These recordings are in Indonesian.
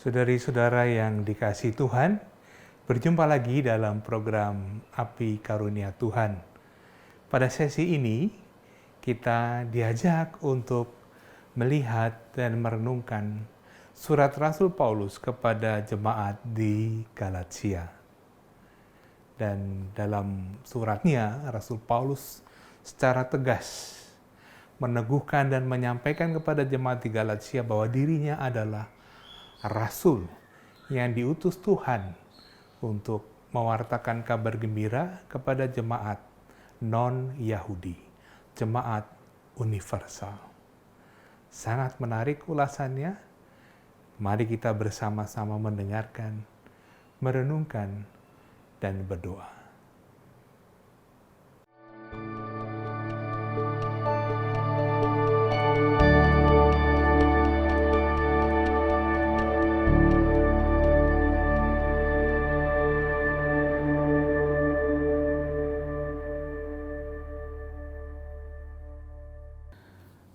Saudari-saudara yang dikasihi Tuhan, berjumpa lagi dalam program Api Karunia Tuhan. Pada sesi ini, kita diajak untuk melihat dan merenungkan surat Rasul Paulus kepada jemaat di Galatia. Dan dalam suratnya, Rasul Paulus secara tegas meneguhkan dan menyampaikan kepada jemaat di Galatia bahwa dirinya adalah Rasul yang diutus Tuhan untuk mewartakan kabar gembira kepada jemaat non-Yahudi, jemaat universal. Sangat menarik ulasannya. Mari kita bersama-sama mendengarkan, merenungkan, dan berdoa.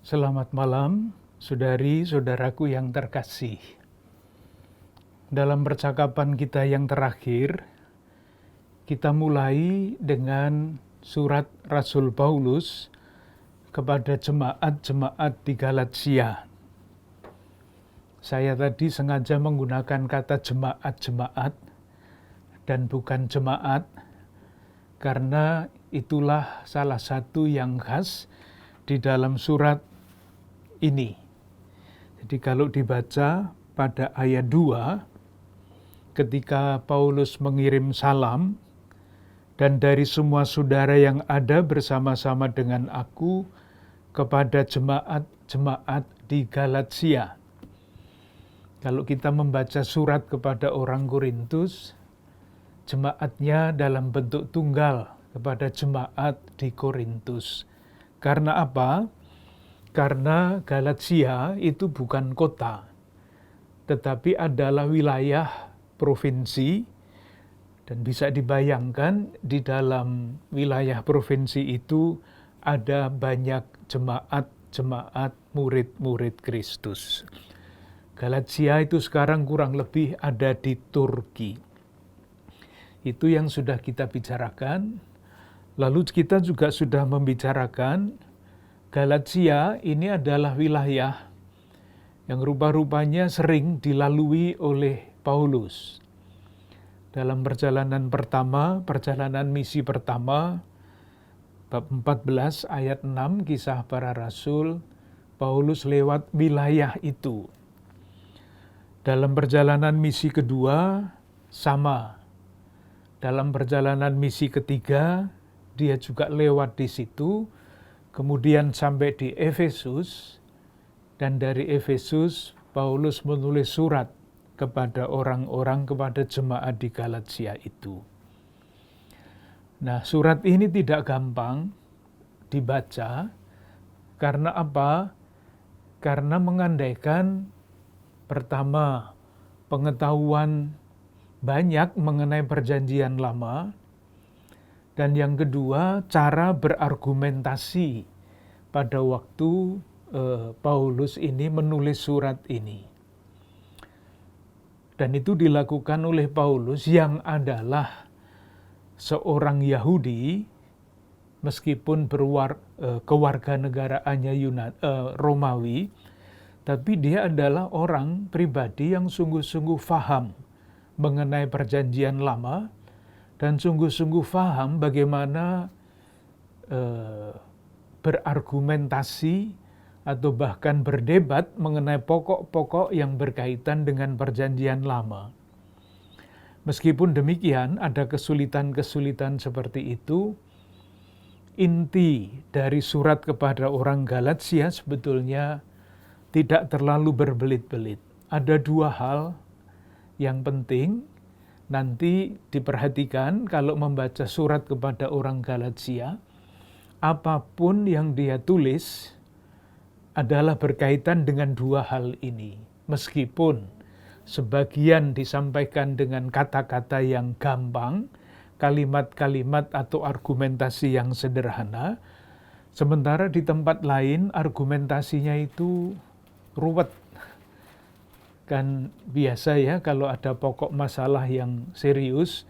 Selamat malam, saudari-saudaraku yang terkasih. Dalam percakapan kita yang terakhir, kita mulai dengan surat Rasul Paulus kepada jemaat-jemaat di Galatia. Saya tadi sengaja menggunakan kata jemaat-jemaat dan bukan jemaat, karena itulah salah satu yang khas di dalam surat ini. Jadi kalau dibaca pada ayat 2, ketika Paulus mengirim salam, dan dari semua saudara yang ada bersama-sama dengan aku kepada jemaat-jemaat di Galatia. Kalau kita membaca surat kepada orang Korintus, jemaatnya dalam bentuk tunggal kepada jemaat di Korintus. Karena apa? Karena Galatia itu bukan kota, tetapi adalah wilayah provinsi, dan bisa dibayangkan di dalam wilayah provinsi itu ada banyak jemaat-jemaat murid-murid Kristus. Galatia itu sekarang kurang lebih ada di Turki. Itu yang sudah kita bicarakan. Lalu kita juga sudah membicarakan Galatia ini adalah wilayah yang rupa-rupanya sering dilalui oleh Paulus. Dalam perjalanan misi pertama, bab 14 ayat 6 Kisah Para Rasul, Paulus lewat wilayah itu. Dalam perjalanan misi kedua, sama. Dalam perjalanan misi ketiga, dia juga lewat di situ, kemudian sampai di Efesus, dan dari Efesus Paulus menulis surat kepada orang-orang, kepada jemaat di Galatia itu. Nah, surat ini tidak gampang dibaca, karena apa? Karena mengandaikan pertama, pengetahuan banyak mengenai perjanjian lama, dan yang kedua, cara berargumentasi pada waktu Paulus ini menulis surat ini. Dan itu dilakukan oleh Paulus yang adalah seorang Yahudi, meskipun kewarganegaraannya Romawi, tapi dia adalah orang pribadi yang sungguh-sungguh faham mengenai perjanjian lama, dan sungguh-sungguh faham bagaimana berargumentasi atau bahkan berdebat mengenai pokok-pokok yang berkaitan dengan perjanjian lama. Meskipun demikian, ada kesulitan-kesulitan seperti itu. Inti dari surat kepada orang Galatia sebetulnya tidak terlalu berbelit-belit. Ada dua hal yang penting. Nanti diperhatikan kalau membaca surat kepada orang Galatia, apapun yang dia tulis adalah berkaitan dengan dua hal ini. Meskipun sebagian disampaikan dengan kata-kata yang gampang, kalimat-kalimat atau argumentasi yang sederhana, sementara di tempat lain argumentasinya itu ruwet. Kan biasa ya kalau ada pokok masalah yang serius,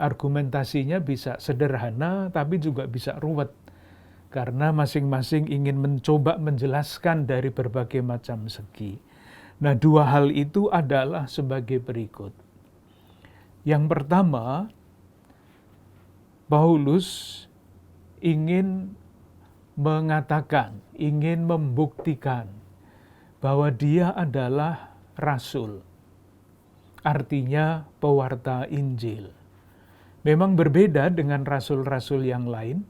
argumentasinya bisa sederhana tapi juga bisa ruwet. Karena masing-masing ingin mencoba menjelaskan dari berbagai macam segi. Nah, dua hal itu adalah sebagai berikut. Yang pertama, Paulus ingin mengatakan, ingin membuktikan bahwa dia adalah rasul. Artinya pewarta Injil. Memang berbeda dengan rasul-rasul yang lain,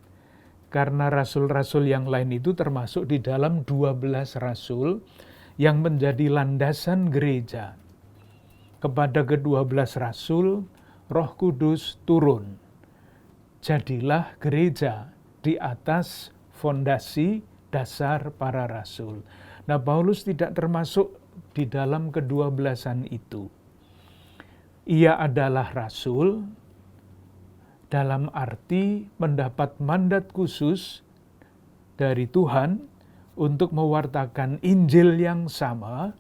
karena rasul-rasul yang lain itu termasuk di dalam 12 rasul yang menjadi landasan gereja. Kepada ke-12 rasul, Roh Kudus turun. Jadilah gereja di atas fondasi dasar para rasul. Nah, Paulus tidak termasuk di dalam ke-12-an itu. Ia adalah rasul dalam arti mendapat mandat khusus dari Tuhan untuk mewartakan Injil yang sama,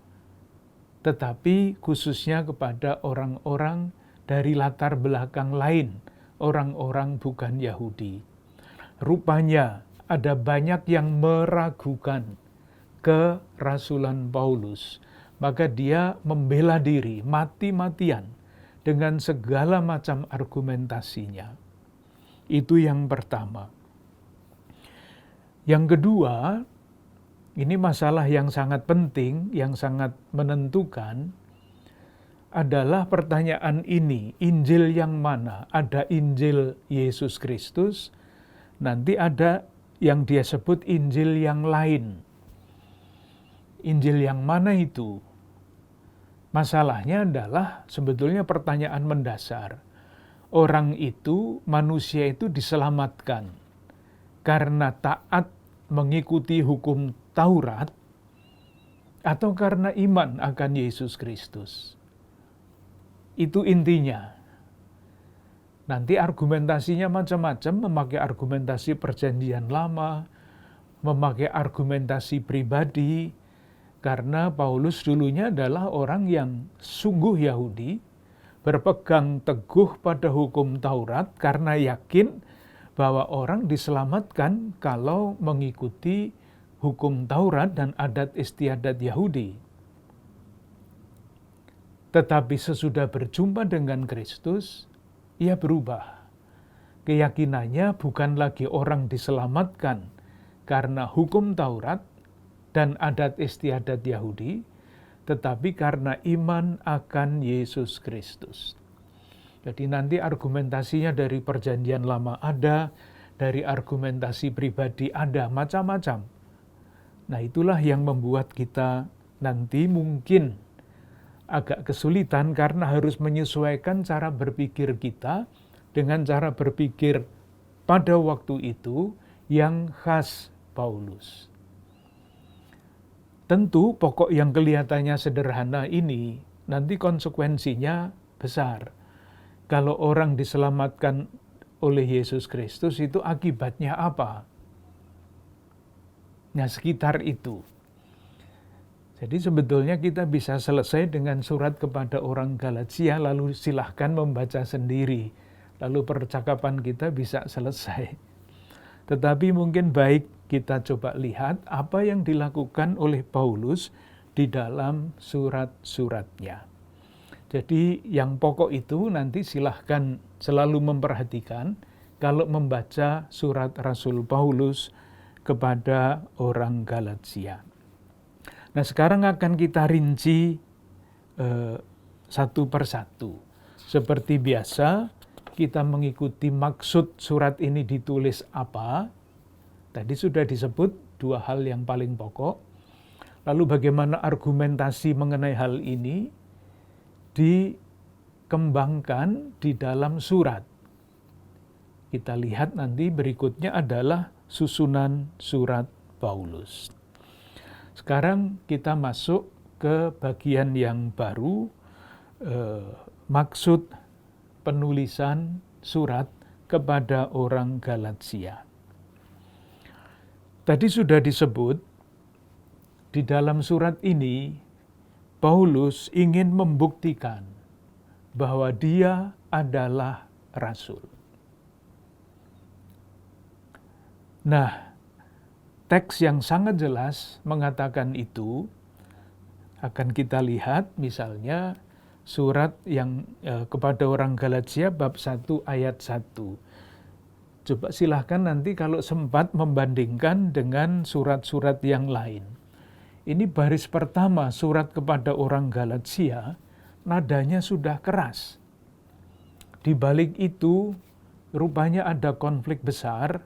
tetapi khususnya kepada orang-orang dari latar belakang lain, orang-orang bukan Yahudi. Rupanya ada banyak yang meragukan kerasulan Paulus. Maka dia membela diri mati-matian dengan segala macam argumentasinya. Itu yang pertama. Yang kedua, ini masalah yang sangat penting, yang sangat menentukan, adalah pertanyaan ini, Injil yang mana? Ada Injil Yesus Kristus, nanti ada yang dia sebut Injil yang lain. Injil yang mana itu? Masalahnya adalah sebetulnya pertanyaan mendasar. Orang itu, manusia itu diselamatkan karena taat mengikuti hukum Taurat atau karena iman akan Yesus Kristus. Itu intinya. Nanti argumentasinya macam-macam, memakai argumentasi perjanjian lama, memakai argumentasi pribadi, karena Paulus dulunya adalah orang yang sungguh Yahudi, berpegang teguh pada hukum Taurat karena yakin bahwa orang diselamatkan kalau mengikuti hukum Taurat dan adat istiadat Yahudi. Tetapi sesudah berjumpa dengan Kristus, ia berubah. Keyakinannya bukan lagi orang diselamatkan karena hukum Taurat dan adat istiadat Yahudi, tetapi karena iman akan Yesus Kristus. Jadi nanti argumentasinya dari perjanjian lama ada, dari argumentasi pribadi ada, macam-macam. Nah, itulah yang membuat kita nanti mungkin agak kesulitan karena harus menyesuaikan cara berpikir kita dengan cara berpikir pada waktu itu yang khas Paulus. Tentu pokok yang kelihatannya sederhana ini nanti konsekuensinya besar. Kalau orang diselamatkan oleh Yesus Kristus itu akibatnya apa? Nah, sekitar itu. Jadi sebetulnya kita bisa selesai dengan surat kepada orang Galatia, lalu silahkan membaca sendiri. Lalu percakapan kita bisa selesai. Tetapi mungkin baik kita coba lihat apa yang dilakukan oleh Paulus di dalam surat-suratnya. Jadi yang pokok itu nanti silahkan selalu memperhatikan kalau membaca surat Rasul Paulus kepada orang Galatia. Nah, sekarang akan kita rinci satu persatu. Seperti biasa, kita mengikuti maksud surat ini ditulis apa. Tadi sudah disebut dua hal yang paling pokok. Lalu bagaimana argumentasi mengenai hal ini dikembangkan di dalam surat. Kita lihat nanti berikutnya adalah susunan surat Paulus. Sekarang kita masuk ke bagian yang baru, maksud penulisan surat kepada orang Galatia. Tadi sudah disebut, di dalam surat ini Paulus ingin membuktikan bahwa dia adalah rasul. Nah, teks yang sangat jelas mengatakan itu akan kita lihat misalnya surat yang kepada orang Galatia bab 1 ayat 1. Coba silahkan nanti kalau sempat membandingkan dengan surat-surat yang lain. Ini baris pertama surat kepada orang Galatia, nadanya sudah keras. Di balik itu rupanya ada konflik besar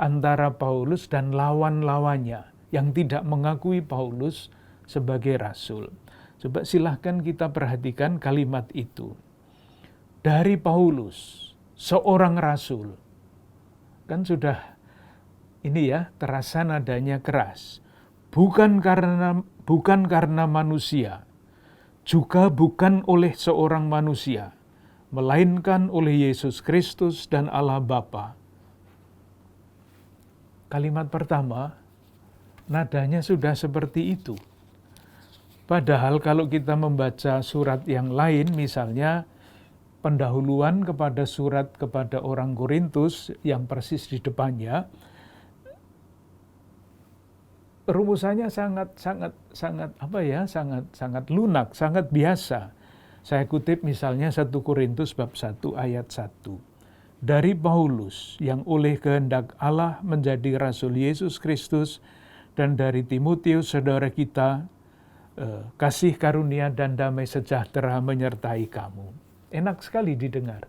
antara Paulus dan lawan-lawannya yang tidak mengakui Paulus sebagai rasul. Coba silahkan kita perhatikan kalimat itu. Dari Paulus, seorang rasul. Kan sudah ini ya, terasa nadanya keras. Bukan karena manusia, juga bukan oleh seorang manusia, melainkan oleh Yesus Kristus dan Allah Bapa. Kalimat pertama, nadanya sudah seperti itu. Padahal kalau kita membaca surat yang lain, misalnya pendahuluan kepada surat kepada orang Korintus yang persis di depannya, rumusannya sangat lunak, sangat biasa. Saya kutip misalnya 1 Korintus bab 1 ayat 1. Dari Paulus yang oleh kehendak Allah menjadi rasul Yesus Kristus, dan dari Timotius saudara kita, kasih karunia dan damai sejahtera menyertai kamu. Enak sekali didengar.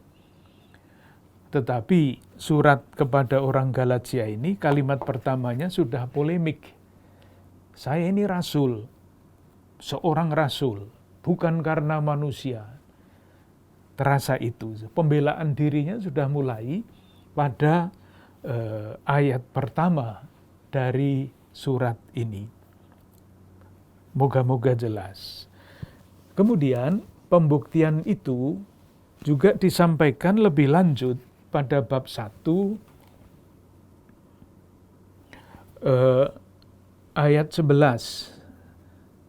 Tetapi surat kepada orang Galatia ini kalimat pertamanya sudah polemik. Saya ini rasul, seorang rasul, bukan karena manusia. Terasa itu, pembelaan dirinya sudah mulai pada ayat pertama dari surat ini. Moga-moga jelas. Kemudian pembuktian itu juga disampaikan lebih lanjut pada bab 1 ayat 11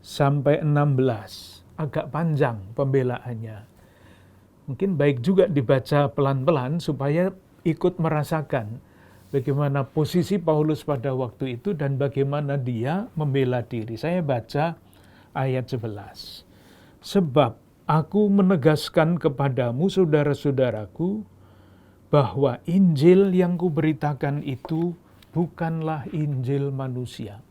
sampai 16. Agak panjang pembelaannya. Mungkin baik juga dibaca pelan-pelan supaya ikut merasakan bagaimana posisi Paulus pada waktu itu dan bagaimana dia membela diri. Saya baca ayat 11. Sebab aku menegaskan kepadamu saudara-saudaraku bahwa Injil yang kuberitakan itu bukanlah Injil manusia.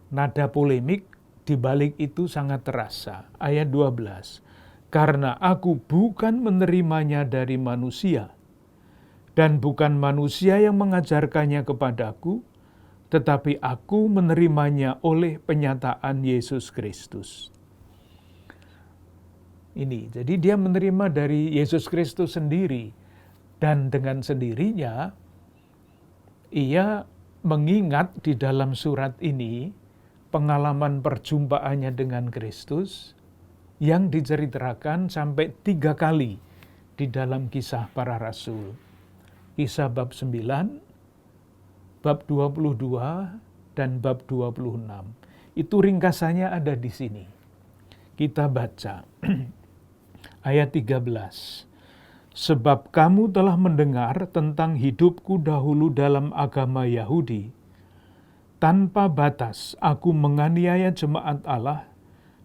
Nada polemik di balik itu sangat terasa. Ayat 12. Karena aku bukan menerimanya dari manusia, dan bukan manusia yang mengajarkannya kepadaku, tetapi aku menerimanya oleh penyataan Yesus Kristus. Ini, jadi dia menerima dari Yesus Kristus sendiri, dan dengan sendirinya ia mengingat di dalam surat ini pengalaman perjumpaannya dengan Kristus yang diceritakan sampai 3 kali di dalam Kisah Para Rasul. Kisah bab 9, bab 22, dan bab 26. Itu ringkasannya ada di sini. Kita baca ayat 13. Sebab kamu telah mendengar tentang hidupku dahulu dalam agama Yahudi. Tanpa batas aku menganiaya jemaat Allah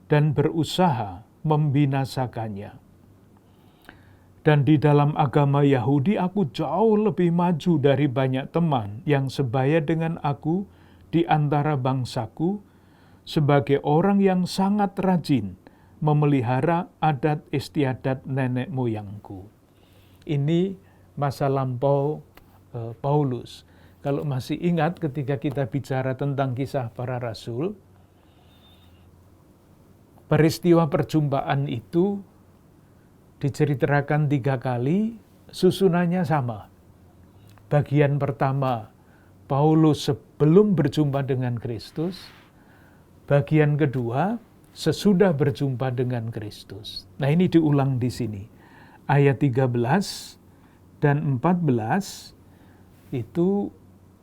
dan berusaha membinasakannya. Dan di dalam agama Yahudi aku jauh lebih maju dari banyak teman yang sebaya dengan aku di antara bangsaku, sebagai orang yang sangat rajin memelihara adat istiadat nenek moyangku. Ini masa lampau Paulus. Kalau masih ingat ketika kita bicara tentang Kisah Para Rasul, peristiwa perjumpaan itu diceritakan 3 kali, susunannya sama. Bagian pertama, Paulus sebelum berjumpa dengan Kristus. Bagian kedua, sesudah berjumpa dengan Kristus. Nah, ini diulang di sini. Ayat 13 dan 14 itu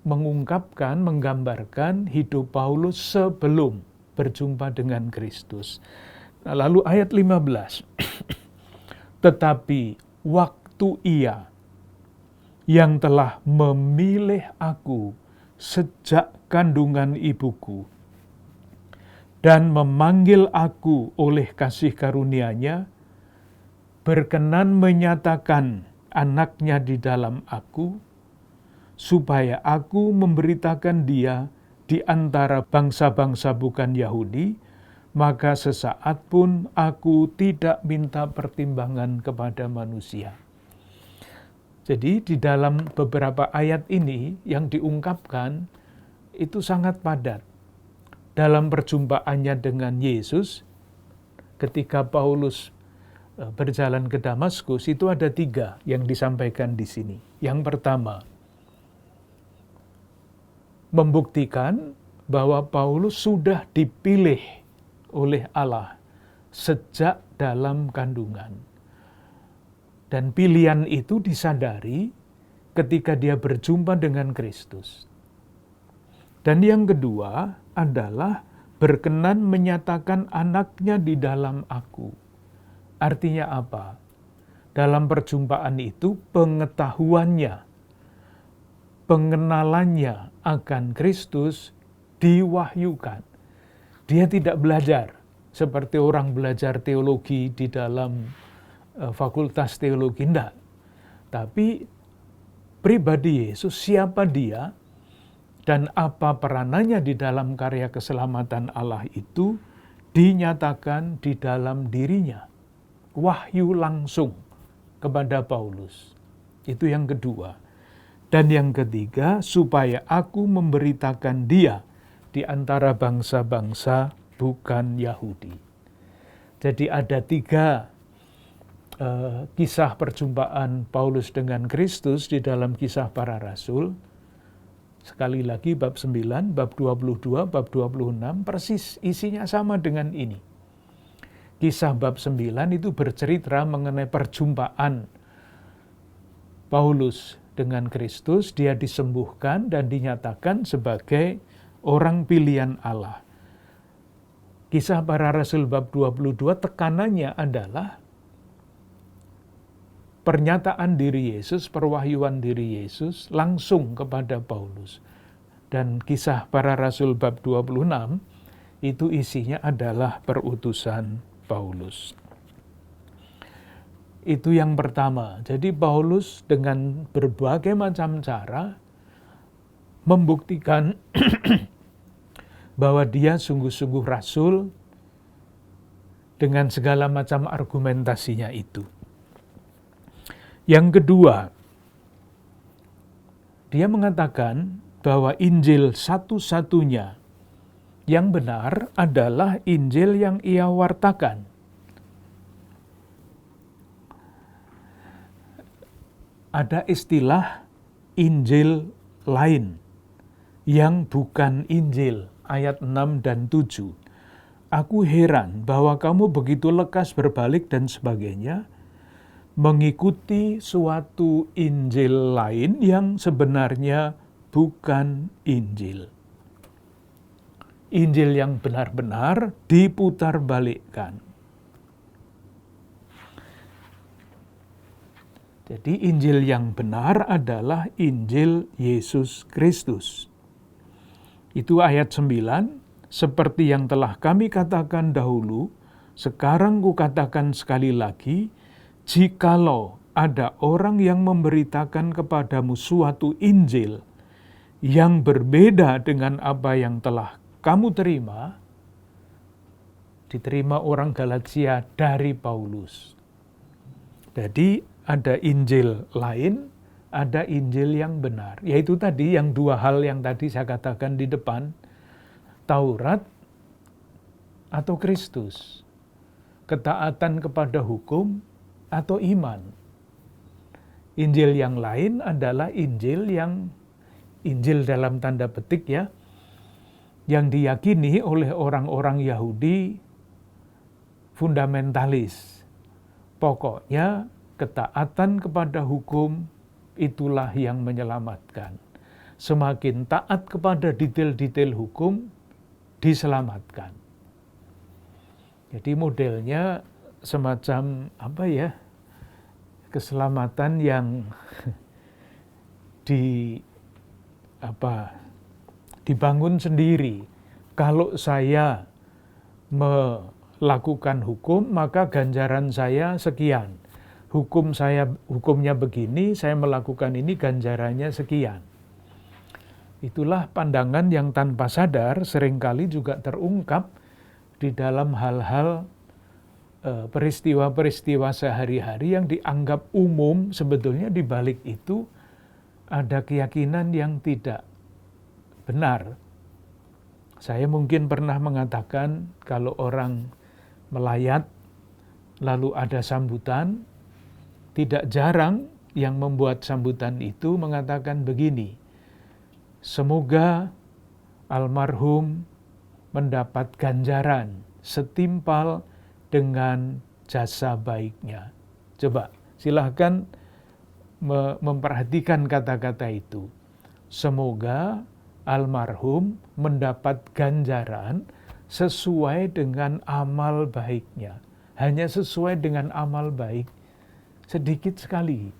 mengungkapkan, menggambarkan hidup Paulus sebelum berjumpa dengan Kristus. Nah, lalu ayat 15. Tetapi waktu Ia yang telah memilih aku sejak kandungan ibuku dan memanggil aku oleh kasih karunia-Nya, berkenan menyatakan anaknya di dalam aku, supaya aku memberitakan Dia di antara bangsa-bangsa bukan Yahudi, maka sesaat pun aku tidak minta pertimbangan kepada manusia. Jadi di dalam beberapa ayat ini yang diungkapkan itu sangat padat. Dalam perjumpaannya dengan Yesus, ketika Paulus berjalan ke Damaskus, itu ada 3 yang disampaikan di sini. Yang pertama, membuktikan bahwa Paulus sudah dipilih oleh Allah sejak dalam kandungan. Dan pilihan itu disadari ketika dia berjumpa dengan Kristus. Dan yang kedua adalah berkenan menyatakan anaknya di dalam aku. Artinya apa? Dalam perjumpaan itu pengetahuannya, pengenalannya akan Kristus diwahyukan. Dia tidak belajar seperti orang belajar teologi di dalam fakultas teologi, enggak. Tapi pribadi Yesus, siapa Dia dan apa peranannya di dalam karya keselamatan Allah itu dinyatakan di dalam dirinya. Wahyu langsung kepada Paulus. Itu yang kedua. Dan yang ketiga, supaya aku memberitakan Dia di antara bangsa-bangsa bukan Yahudi. Jadi ada 3 kisah perjumpaan Paulus dengan Kristus di dalam Kisah Para Rasul. Sekali lagi bab 9, bab 22, bab 26 persis isinya sama dengan ini. Kisah bab 9 itu bercerita mengenai perjumpaan Paulus dengan Kristus. Dia disembuhkan dan dinyatakan sebagai orang pilihan Allah. Kisah Para Rasul bab 22 tekanannya adalah pernyataan diri Yesus, perwahyuan diri Yesus langsung kepada Paulus. Dan Kisah Para Rasul bab 26 itu isinya adalah perutusan Paulus. Itu yang pertama. Jadi Paulus dengan berbagai macam cara membuktikan bahwa dia sungguh-sungguh rasul dengan segala macam argumentasinya itu. Yang kedua, dia mengatakan bahwa Injil satu-satunya yang benar adalah Injil yang ia wartakan. Ada istilah Injil lain yang bukan Injil, ayat 6 dan 7. Aku heran bahwa kamu begitu lekas berbalik dan sebagainya, mengikuti suatu Injil lain yang sebenarnya bukan Injil. Injil yang benar-benar diputarbalikkan. Jadi Injil yang benar adalah Injil Yesus Kristus. Itu ayat 9, seperti yang telah kami katakan dahulu, sekarang kukatakan sekali lagi, jikalau ada orang yang memberitakan kepadamu suatu Injil yang berbeda dengan apa yang telah kamu terima, diterima orang Galatia dari Paulus. Jadi ada Injil lain, ada Injil yang benar. Yaitu tadi yang 2 hal yang tadi saya katakan di depan, Taurat atau Kristus, ketaatan kepada hukum atau iman. Injil yang lain adalah Injil dalam tanda petik ya, yang diyakini oleh orang-orang Yahudi fundamentalis. Pokoknya ketaatan kepada hukum itulah yang menyelamatkan. Semakin taat kepada detail-detail hukum, diselamatkan. Jadi modelnya semacam keselamatan yang dibangun sendiri. Kalau saya melakukan hukum, maka ganjaran saya sekian. Hukumnya begini, saya melakukan ini, ganjarannya sekian. Itulah pandangan yang tanpa sadar seringkali juga terungkap di dalam hal-hal peristiwa-peristiwa sehari-hari yang dianggap umum. Sebetulnya di balik itu ada keyakinan yang tidak benar. Saya mungkin pernah mengatakan kalau orang melayat lalu ada sambutan, tidak jarang yang membuat sambutan itu mengatakan begini, semoga almarhum mendapat ganjaran setimpal dengan jasa baiknya. Coba silahkan memperhatikan kata-kata itu. Semoga almarhum mendapat ganjaran sesuai dengan amal baiknya. Hanya sesuai dengan amal baik. Sedikit sekali.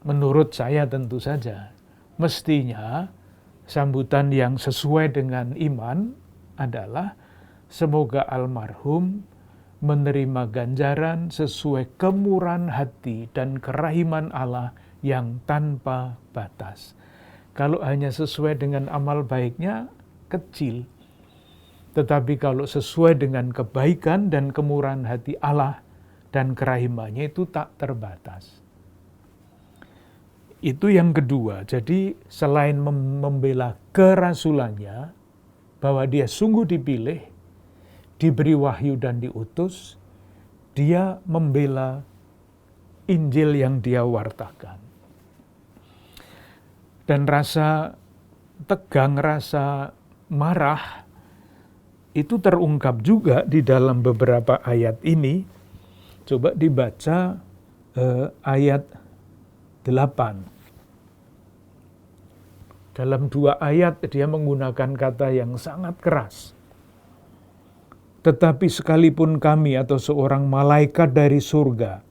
Menurut saya tentu saja, mestinya sambutan yang sesuai dengan iman adalah semoga almarhum menerima ganjaran sesuai kemurahan hati dan kerahiman Allah yang tanpa batas. Kalau hanya sesuai dengan amal baiknya, kecil. Tetapi kalau sesuai dengan kebaikan dan kemurahan hati Allah dan kerahimannya itu tak terbatas. Itu yang kedua. Jadi selain membela kerasulannya, bahwa dia sungguh dipilih, diberi wahyu dan diutus, dia membela Injil yang dia wartakan. Dan rasa tegang, rasa marah, itu terungkap juga di dalam beberapa ayat ini. Coba dibaca ayat 8. Dalam 2 ayat dia menggunakan kata yang sangat keras. Tetapi sekalipun kami atau seorang malaikat dari surga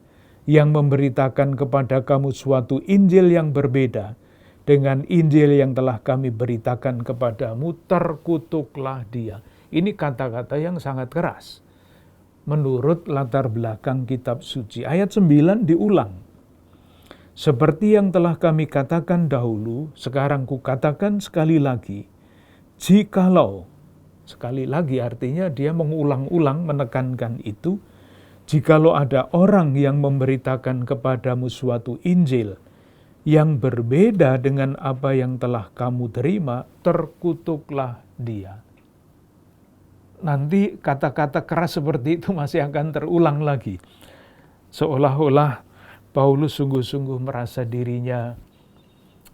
yang memberitakan kepada kamu suatu Injil yang berbeda dengan Injil yang telah kami beritakan kepadamu, terkutuklah dia. Ini kata-kata yang sangat keras. Menurut latar belakang kitab suci. Ayat 9 diulang. Seperti yang telah kami katakan dahulu, sekarang kukatakan sekali lagi, jikalau, sekali lagi artinya dia mengulang-ulang menekankan itu, jikalau ada orang yang memberitakan kepadamu suatu Injil yang berbeda dengan apa yang telah kamu terima, terkutuklah dia. Nanti kata-kata keras seperti itu masih akan terulang lagi. Seolah-olah Paulus sungguh-sungguh merasa dirinya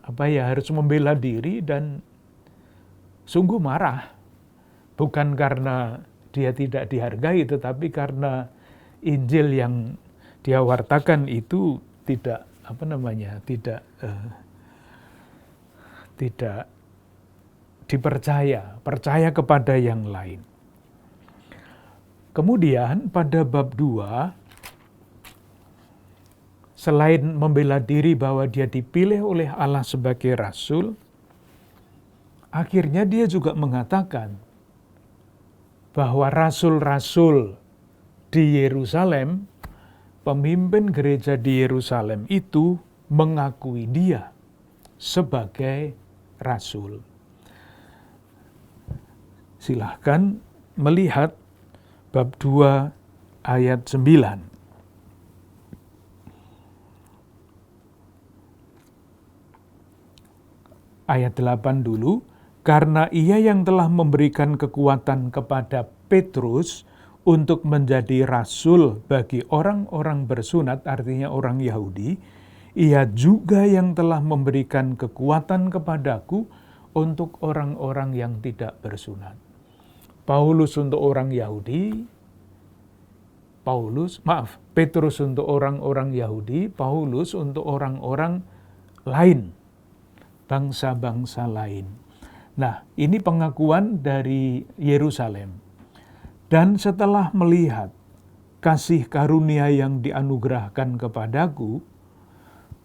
harus membela diri dan sungguh marah. Bukan karena dia tidak dihargai, tetapi karena Injil yang dia wartakan itu tidak dipercaya, percaya kepada yang lain. Kemudian pada bab 2, selain membela diri bahwa dia dipilih oleh Allah sebagai rasul, akhirnya dia juga mengatakan bahwa rasul-rasul di Yerusalem, pemimpin gereja di Yerusalem itu mengakui dia sebagai rasul. Silahkan melihat bab 2 ayat 9. Ayat 8 dulu. Karena ia yang telah memberikan kekuatan kepada Petrus untuk menjadi rasul bagi orang-orang bersunat, artinya orang Yahudi, ia juga yang telah memberikan kekuatan kepadaku untuk orang-orang yang tidak bersunat. Paulus untuk orang Yahudi, Petrus untuk orang-orang Yahudi, Paulus untuk orang-orang lain, bangsa-bangsa lain. Nah, ini pengakuan dari Yerusalem. Dan setelah melihat kasih karunia yang dianugerahkan kepadaku,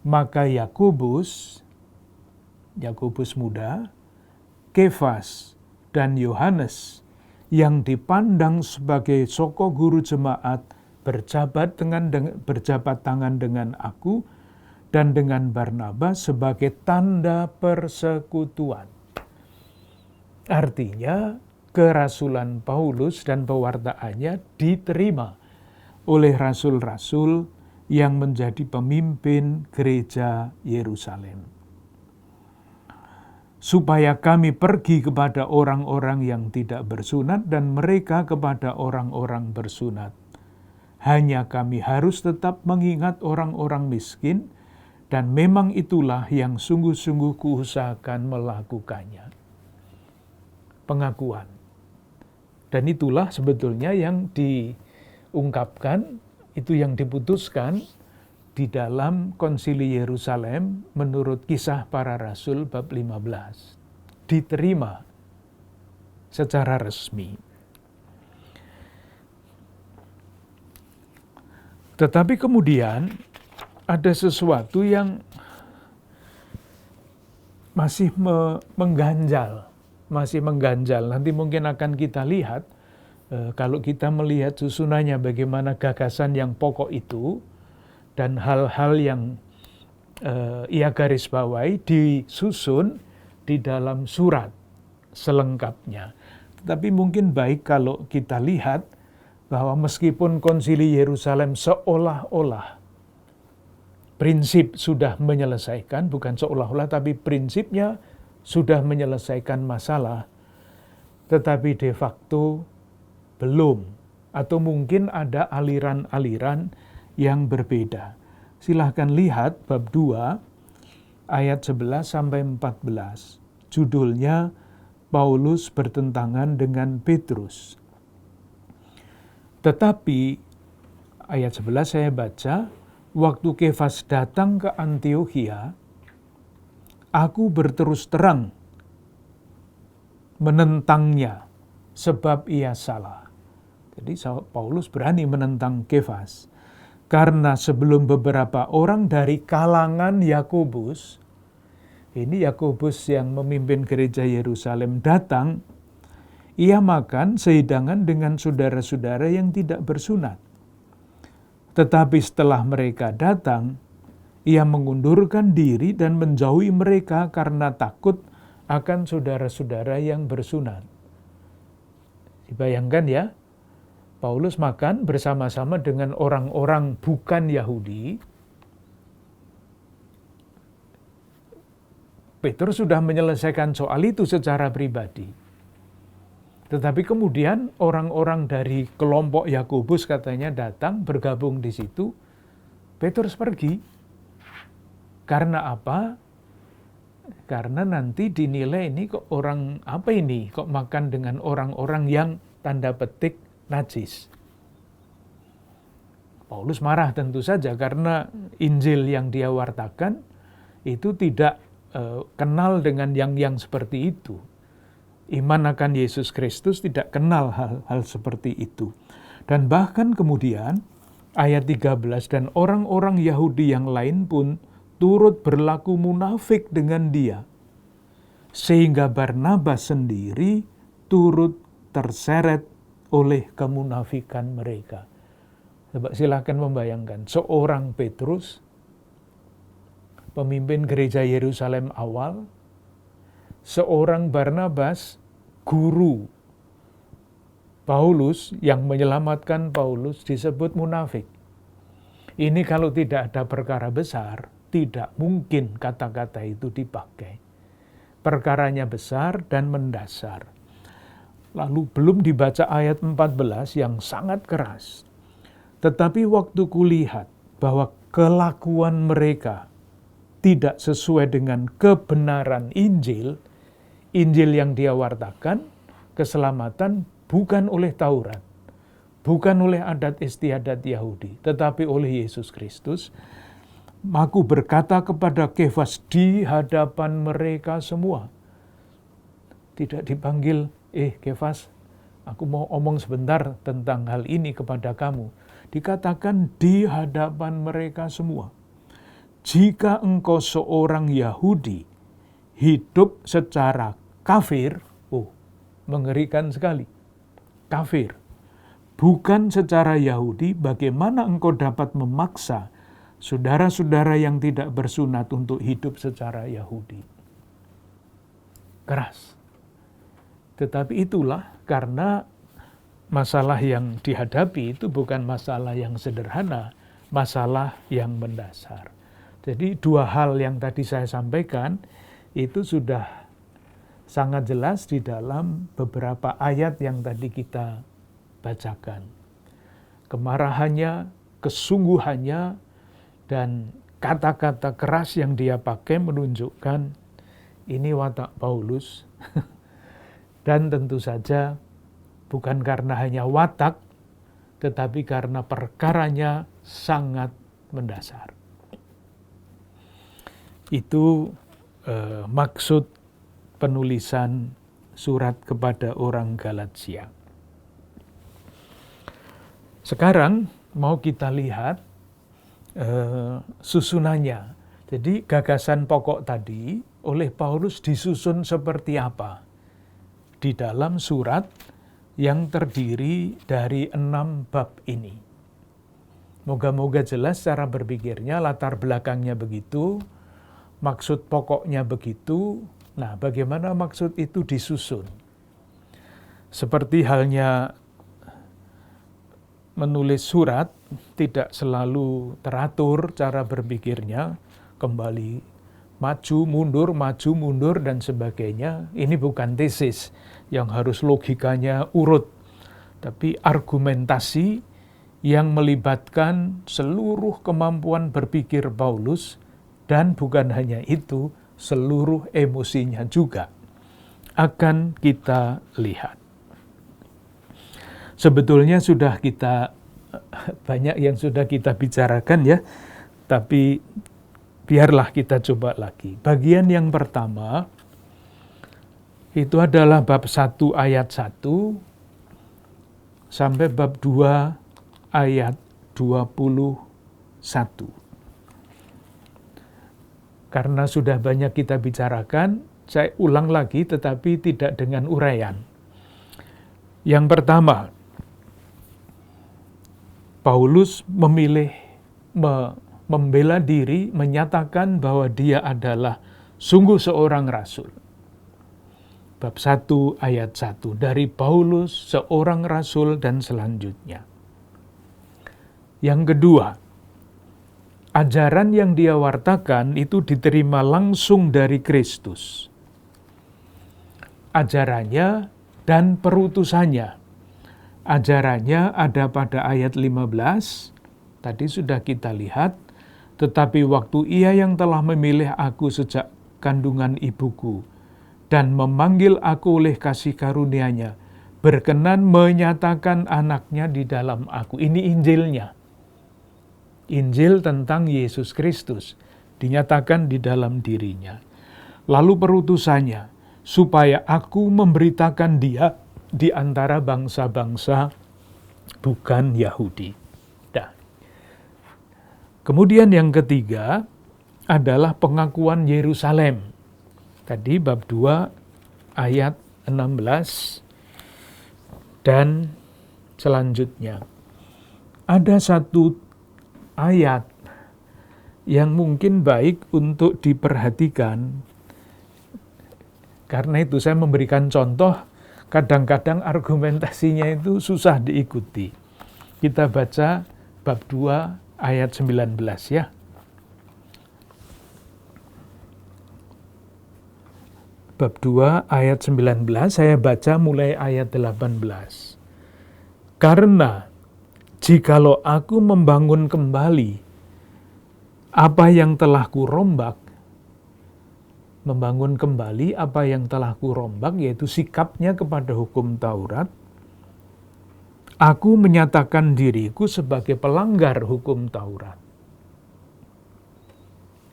maka Yakobus muda, Kefas, dan Yohanes yang dipandang sebagai soko guru jemaat berjabat tangan dengan aku dan dengan Barnabas sebagai tanda persekutuan. Artinya, kerasulan Paulus dan pewartaannya diterima oleh rasul-rasul yang menjadi pemimpin gereja Yerusalem. Supaya kami pergi kepada orang-orang yang tidak bersunat dan mereka kepada orang-orang bersunat. Hanya kami harus tetap mengingat orang-orang miskin, dan memang itulah yang sungguh-sungguh kuusahakan melakukannya. Pengakuan. Dan itulah sebetulnya yang diungkapkan, itu yang diputuskan di dalam Konsili Yerusalem menurut Kisah Para Rasul bab 15. Diterima secara resmi. Tetapi kemudian ada sesuatu yang masih mengganjal. Nanti mungkin akan kita lihat, kalau kita melihat susunannya bagaimana gagasan yang pokok itu, dan hal-hal yang ia garis bawahi disusun di dalam surat selengkapnya. Tetapi mungkin baik kalau kita lihat bahwa meskipun Konsili Yerusalem seolah-olah prinsip sudah menyelesaikan, bukan seolah-olah tapi prinsipnya sudah menyelesaikan masalah, tetapi de facto belum, atau mungkin ada aliran-aliran yang berbeda. Silahkan lihat bab 2 ayat 11 sampai 14. Judulnya Paulus bertentangan dengan Petrus. Tetapi ayat 11 saya baca, waktu Kefas datang ke Antiokhia, aku berterus terang menentangnya sebab ia salah. Jadi Paulus berani menentang Kefas. Karena sebelum beberapa orang dari kalangan Yakobus, ini Yakobus yang memimpin gereja Yerusalem datang, ia makan sehidangan dengan saudara-saudara yang tidak bersunat. Tetapi setelah mereka datang, ia mengundurkan diri dan menjauhi mereka karena takut akan saudara-saudara yang bersunat. Dibayangkan ya, Paulus makan bersama-sama dengan orang-orang bukan Yahudi. Petrus sudah menyelesaikan soal itu secara pribadi. Tetapi kemudian orang-orang dari kelompok Yakobus katanya datang bergabung di situ. Petrus pergi. Karena apa? Karena nanti dinilai ini kok orang apa ini? Kok makan dengan orang-orang yang tanda petik najis. Paulus marah tentu saja karena Injil yang dia wartakan itu tidak kenal dengan yang seperti itu. Iman akan Yesus Kristus tidak kenal hal-hal seperti itu. Dan bahkan kemudian ayat 13, dan orang-orang Yahudi yang lain pun turut berlaku munafik dengan dia. Sehingga Barnabas sendiri turut terseret oleh kemunafikan mereka. Coba silakan membayangkan, seorang Petrus, pemimpin gereja Yerusalem awal, seorang Barnabas, guru Paulus yang menyelamatkan Paulus, disebut munafik. Ini kalau tidak ada perkara besar, tidak mungkin kata-kata itu dipakai. Perkaranya besar dan mendasar. Lalu belum dibaca ayat 14 yang sangat keras. Tetapi waktu kulihat bahwa kelakuan mereka tidak sesuai dengan kebenaran Injil, Injil yang dia wartakan, keselamatan bukan oleh Taurat, bukan oleh adat istiadat Yahudi, tetapi oleh Yesus Kristus, aku berkata kepada Kefas di hadapan mereka semua. Tidak dipanggil, Kefas, Aku mau omong sebentar tentang hal ini kepada kamu. Dikatakan di hadapan mereka semua, jika engkau seorang Yahudi hidup secara kafir, mengerikan sekali, kafir, bukan secara Yahudi, bagaimana engkau dapat memaksa saudara-saudara yang tidak bersunat untuk hidup secara Yahudi? Keras. Tetapi itulah karena masalah yang dihadapi itu bukan masalah yang sederhana, masalah yang mendasar. Jadi dua hal yang tadi saya sampaikan itu sudah sangat jelas di dalam beberapa ayat yang tadi kita bacakan. Kemarahannya, kesungguhannya, dan kata-kata keras yang dia pakai menunjukkan ini watak Paulus. Dan tentu saja bukan karena hanya watak, tetapi karena perkaranya sangat mendasar. Itu maksud penulisan surat kepada orang Galatia. Sekarang mau kita lihat susunannya. Jadi gagasan pokok tadi oleh Paulus disusun seperti apa? Di dalam surat yang terdiri dari 6 bab ini. Moga-moga jelas cara berpikirnya, latar belakangnya begitu, maksud pokoknya begitu. Nah, bagaimana maksud itu disusun? Seperti halnya menulis surat, tidak selalu teratur cara berpikirnya, kembali maju, mundur, dan sebagainya. Ini bukan tesis yang harus logikanya urut, tapi argumentasi yang melibatkan seluruh kemampuan berpikir Paulus, dan bukan hanya itu, seluruh emosinya juga akan kita lihat. Sebetulnya sudah banyak yang sudah kita bicarakan ya, tapi biarlah kita coba lagi. Bagian yang pertama itu adalah bab 1 ayat 1 sampai bab 2 ayat 21. Karena sudah banyak kita bicarakan, saya ulang lagi tetapi tidak dengan uraian. Yang pertama, Paulus memilih membela diri, menyatakan bahwa dia adalah sungguh seorang rasul. Bab 1 ayat 1, dari Paulus seorang rasul dan selanjutnya. Yang kedua, ajaran yang dia wartakan itu diterima langsung dari Kristus. Ajarannya dan perutusannya. Ajarannya ada pada ayat 15, tadi sudah kita lihat, tetapi waktu Ia yang telah memilih aku sejak kandungan ibuku dan memanggil aku oleh kasih karunia-Nya, berkenan menyatakan anaknya di dalam aku. Ini Injilnya. Injil tentang Yesus Kristus dinyatakan di dalam dirinya. Lalu perutusannya, supaya aku memberitakan Dia di antara bangsa-bangsa bukan Yahudi. Kemudian yang ketiga adalah pengakuan Yerusalem. Tadi bab 2 ayat 16 dan selanjutnya. Ada satu ayat yang mungkin baik untuk diperhatikan. Karena itu saya memberikan contoh, kadang-kadang argumentasinya itu susah diikuti. Kita baca bab 2 ayat 19 ya. Bab 2 ayat 19 saya baca mulai ayat 18. Karena jikalau aku membangun kembali apa yang telah kurombak, membangun kembali apa yang telah kurombak, yaitu sikapnya kepada hukum Taurat, aku menyatakan diriku sebagai pelanggar hukum Taurat.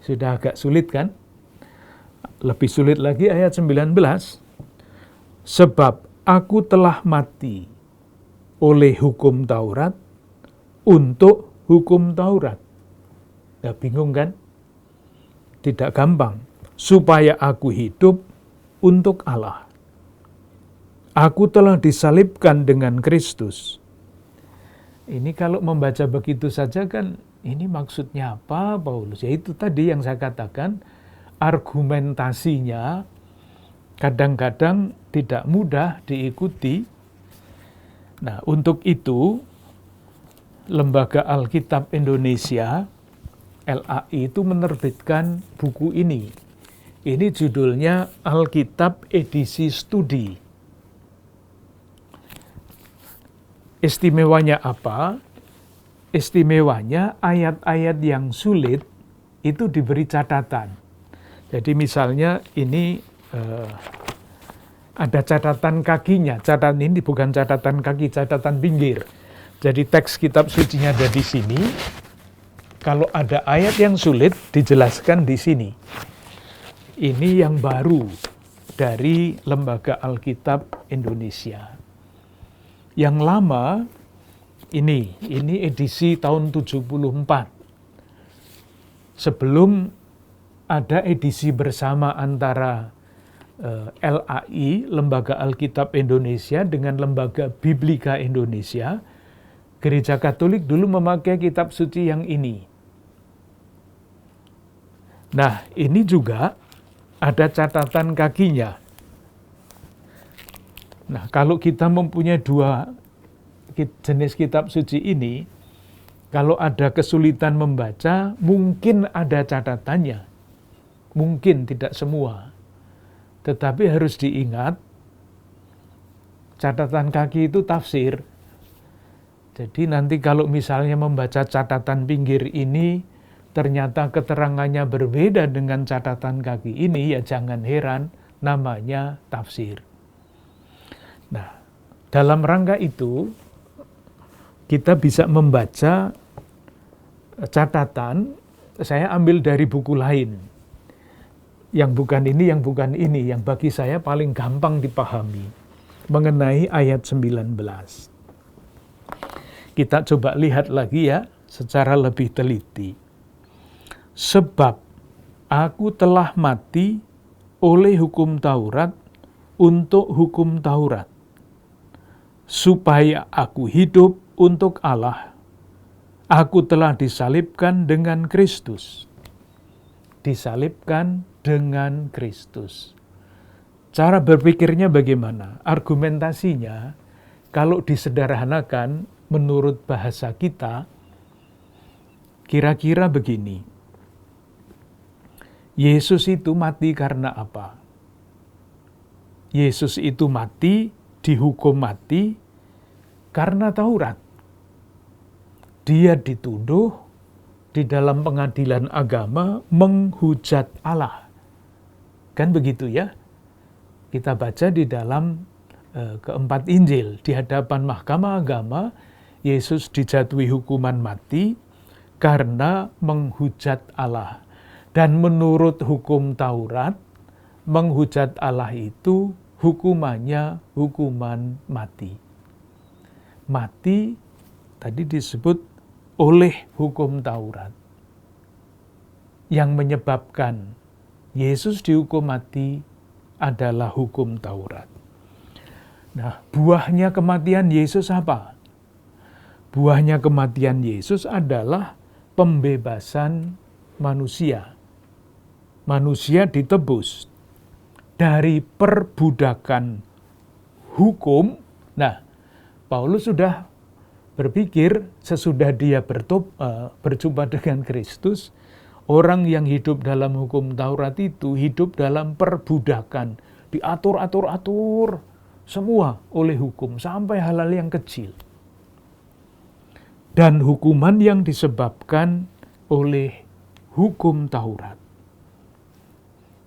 Sudah agak sulit kan? Lebih sulit lagi ayat 19. Sebab aku telah mati oleh hukum Taurat untuk hukum Taurat. Ya, bingung kan? Tidak gampang. Supaya aku hidup untuk Allah. Aku telah disalibkan dengan Kristus. Ini kalau membaca begitu saja kan, ini maksudnya apa Paulus? Ya itu tadi yang saya katakan, argumentasinya kadang-kadang tidak mudah diikuti. Nah, untuk itu Lembaga Alkitab Indonesia, LAI, itu menerbitkan buku ini. Ini judulnya Alkitab Edisi Studi. Istimewanya apa? Istimewanya ayat-ayat yang sulit itu diberi catatan. Jadi misalnya ini ada catatan kakinya. Catatan ini bukan catatan kaki, catatan pinggir. Jadi teks kitab sucinya ada di sini. Kalau ada ayat yang sulit dijelaskan di sini. Ini yang baru dari Lembaga Alkitab Indonesia. Yang lama ini edisi tahun 74. Sebelum ada edisi bersama antara LAI, Lembaga Alkitab Indonesia, dengan Lembaga Biblika Indonesia, Gereja Katolik dulu memakai kitab suci yang ini. Nah, ini juga ada catatan kakinya. Nah, kalau kita mempunyai dua jenis kitab suci ini, kalau ada kesulitan membaca, mungkin ada catatannya. Mungkin tidak semua. Tetapi harus diingat, catatan kaki itu tafsir. Jadi nanti kalau misalnya membaca catatan pinggir ini, ternyata keterangannya berbeda dengan catatan kaki ini, ya jangan heran, namanya tafsir. Nah, dalam rangka itu, kita bisa membaca catatan, saya ambil dari buku lain. Yang bukan ini, yang bagi saya paling gampang dipahami, mengenai ayat 19. Kita coba lihat lagi ya, secara lebih teliti. Sebab aku telah mati oleh hukum Taurat untuk hukum Taurat, supaya aku hidup untuk Allah. Aku telah disalibkan dengan Kristus. Disalibkan dengan Kristus. Cara berpikirnya bagaimana? Argumentasinya, kalau disederhanakan menurut bahasa kita, kira-kira begini. Yesus itu mati karena apa? Yesus itu mati, dihukum mati karena Taurat. Dia dituduh di dalam pengadilan agama menghujat Allah. Kan begitu ya? Kita baca di dalam keempat Injil, di hadapan mahkamah agama, Yesus dijatuhi hukuman mati karena menghujat Allah. Dan menurut hukum Taurat, menghujat Allah itu hukumannya hukuman mati. Mati tadi disebut oleh hukum Taurat. Yang menyebabkan Yesus dihukum mati adalah hukum Taurat. Nah, buahnya kematian Yesus apa? Buahnya kematian Yesus adalah pembebasan manusia. Manusia ditebus dari perbudakan hukum. Nah, Paulus sudah berpikir sesudah dia berjumpa dengan Kristus, orang yang hidup dalam hukum Taurat itu hidup dalam perbudakan, diatur semua oleh hukum sampai hal-hal yang kecil. Dan hukuman yang disebabkan oleh hukum Taurat.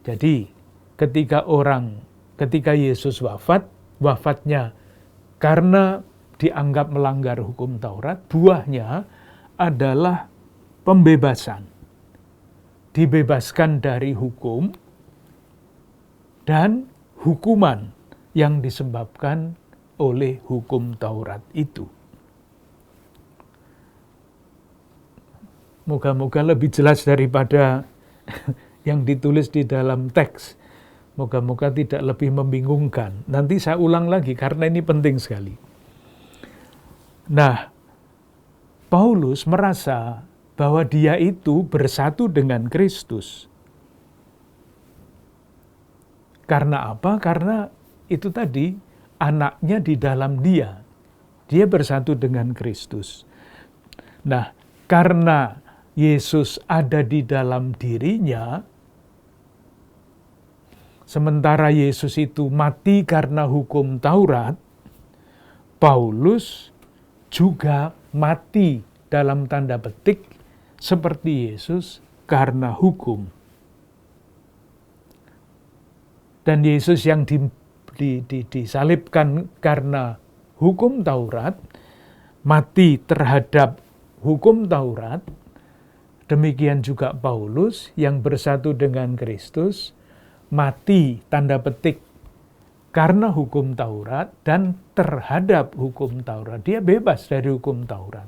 Jadi ketika Yesus wafatnya karena dianggap melanggar hukum Taurat, buahnya adalah pembebasan. Dibebaskan dari hukum dan hukuman yang disebabkan oleh hukum Taurat itu. Moga-moga lebih jelas daripada yang ditulis di dalam teks. Moga-moga tidak lebih membingungkan. Nanti saya ulang lagi karena ini penting sekali. Nah, Paulus merasa bahwa dia itu bersatu dengan Kristus. Karena apa? Karena itu tadi, anaknya di dalam dia. Dia bersatu dengan Kristus. Nah, karena Yesus ada di dalam dirinya, sementara Yesus itu mati karena hukum Taurat, Paulus juga mati dalam tanda petik seperti Yesus karena hukum. Dan Yesus yang disalibkan karena hukum Taurat, mati terhadap hukum Taurat, demikian juga Paulus yang bersatu dengan Kristus, mati tanda petik karena hukum Taurat dan terhadap hukum Taurat. Dia bebas dari hukum Taurat.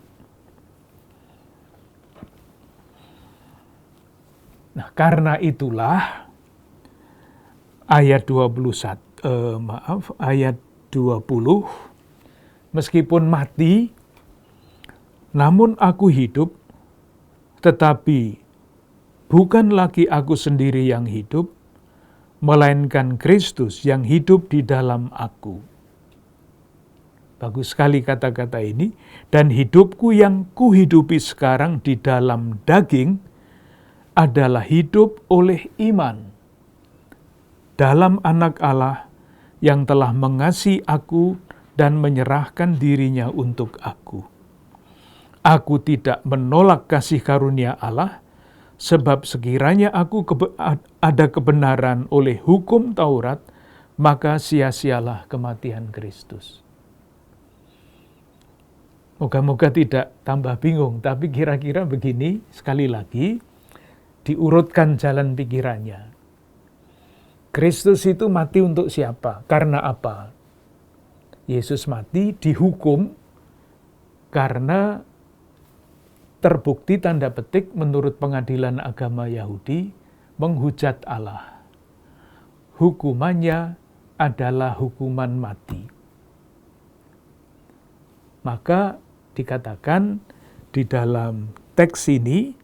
Nah, karena itulah ayat 20, meskipun mati, namun aku hidup, tetapi bukan lagi aku sendiri yang hidup, melainkan Kristus yang hidup di dalam aku. Bagus sekali kata-kata ini. Dan hidupku yang kuhidupi sekarang di dalam daging adalah hidup oleh iman dalam Anak Allah yang telah mengasihi aku dan menyerahkan dirinya untuk aku. Aku tidak menolak kasih karunia Allah, sebab sekiranya aku ada kebenaran oleh hukum Taurat, maka sia-sialah kematian Kristus. Moga-moga tidak tambah bingung, tapi kira-kira begini, sekali lagi, diurutkan jalan pikirannya. Kristus itu mati untuk siapa? Karena apa? Yesus mati dihukum karena terbukti tanda petik menurut pengadilan agama Yahudi menghujat Allah. Hukumannya adalah hukuman mati. Maka dikatakan di dalam teks ini,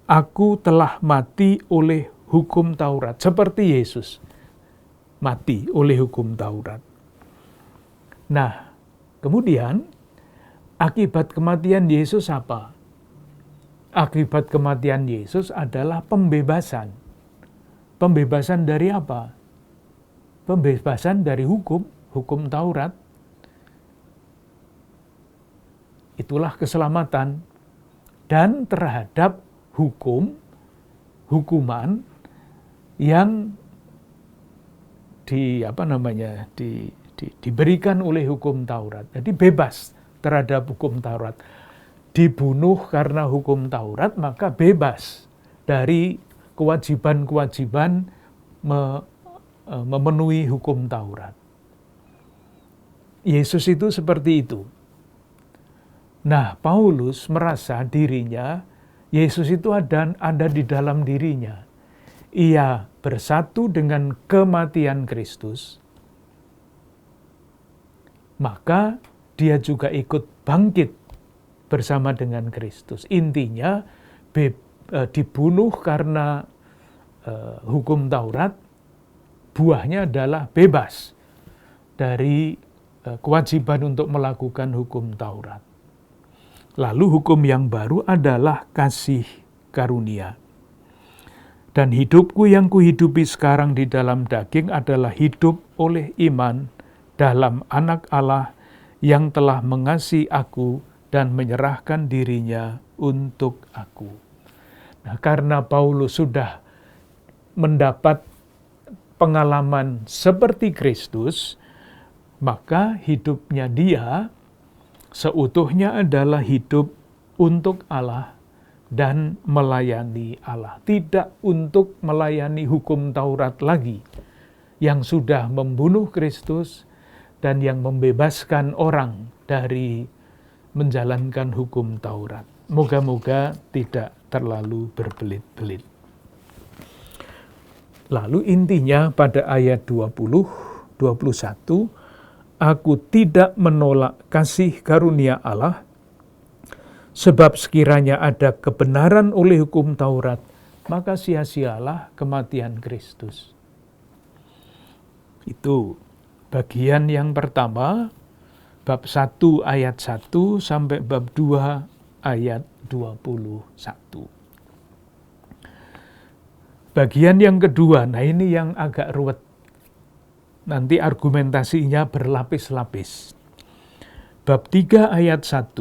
aku telah mati oleh hukum Taurat, seperti Yesus mati oleh hukum Taurat. Nah, kemudian akibat kematian Yesus apa? Akibat kematian Yesus adalah pembebasan. Pembebasan dari apa? Pembebasan dari hukum Taurat. Itulah keselamatan. Dan terhadap hukuman yang diberikan oleh hukum Taurat. Jadi bebas terhadap hukum Taurat. Dibunuh karena hukum Taurat, maka bebas dari kewajiban-kewajiban memenuhi hukum Taurat. Yesus itu seperti itu. Nah, Paulus merasa dirinya, Yesus itu ada di dalam dirinya. Ia bersatu dengan kematian Kristus, maka dia juga ikut bangkit bersama dengan Kristus. Intinya dibunuh karena hukum Taurat, buahnya adalah bebas dari kewajiban untuk melakukan hukum Taurat. Lalu hukum yang baru adalah kasih karunia. Dan hidupku yang kuhidupi sekarang di dalam daging adalah hidup oleh iman dalam Anak Allah yang telah mengasihi aku dan menyerahkan dirinya untuk aku. Nah, karena Paulus sudah mendapat pengalaman seperti Kristus, maka hidupnya dia seutuhnya adalah hidup untuk Allah dan melayani Allah. Tidak untuk melayani hukum Taurat lagi. yang sudah membunuh Kristus dan yang membebaskan orang dari menjalankan hukum Taurat. Moga-moga tidak terlalu berbelit-belit. Lalu intinya pada ayat 20-21, aku tidak menolak kasih karunia Allah, sebab sekiranya ada kebenaran oleh hukum Taurat, maka sia-sialah kematian Kristus. Itu bagian yang pertama, bab 1 ayat 1 sampai bab 2 ayat 21. Bagian yang kedua, nah ini yang agak ruwet. Nanti argumentasinya berlapis-lapis. Bab 3 ayat 1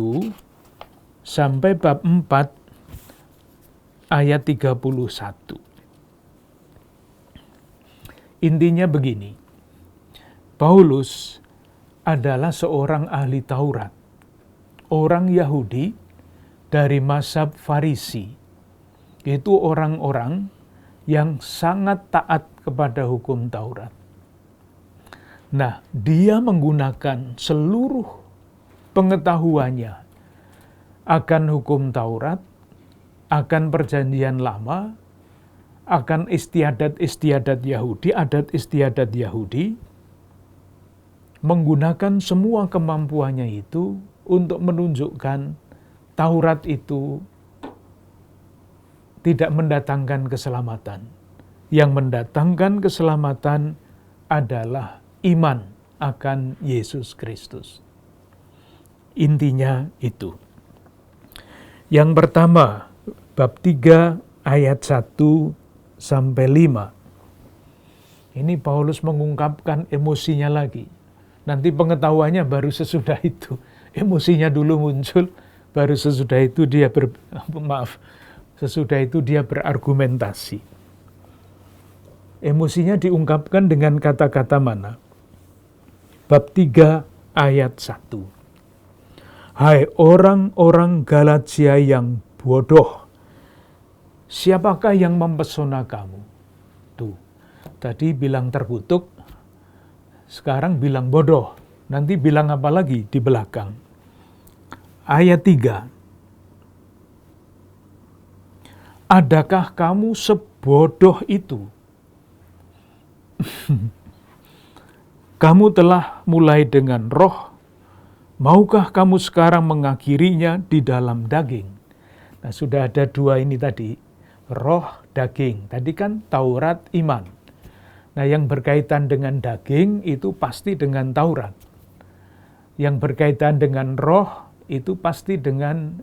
sampai bab 4 ayat 31. Intinya begini, Paulus adalah seorang ahli Taurat, orang Yahudi dari mazhab Farisi. Itu orang-orang yang sangat taat kepada hukum Taurat. Nah, dia menggunakan seluruh pengetahuannya akan hukum Taurat, akan perjanjian lama, akan istiadat-istiadat Yahudi, adat istiadat Yahudi, menggunakan semua kemampuannya itu untuk menunjukkan Taurat itu tidak mendatangkan keselamatan. Yang mendatangkan keselamatan adalah iman akan Yesus Kristus. Intinya itu. Yang pertama, bab 3 ayat 1 sampai 5. Ini Paulus mengungkapkan emosinya lagi. Nanti pengetahuannya baru sesudah itu. Emosinya dulu muncul, baru sesudah itu dia berargumentasi. Emosinya diungkapkan dengan kata-kata mana? Bab 3 ayat 1. Hai orang-orang Galatia yang bodoh, siapakah yang mempesona kamu? Tuh, tadi bilang terkutuk, sekarang bilang bodoh. Nanti bilang apa lagi di belakang? Ayat 3. Adakah kamu sebodoh itu? Kamu telah mulai dengan roh, maukah kamu sekarang mengakhirinya di dalam daging? Nah, sudah ada dua ini tadi, roh, daging. Tadi kan Taurat, iman. Nah, yang berkaitan dengan daging itu pasti dengan Taurat. Yang berkaitan dengan roh itu pasti dengan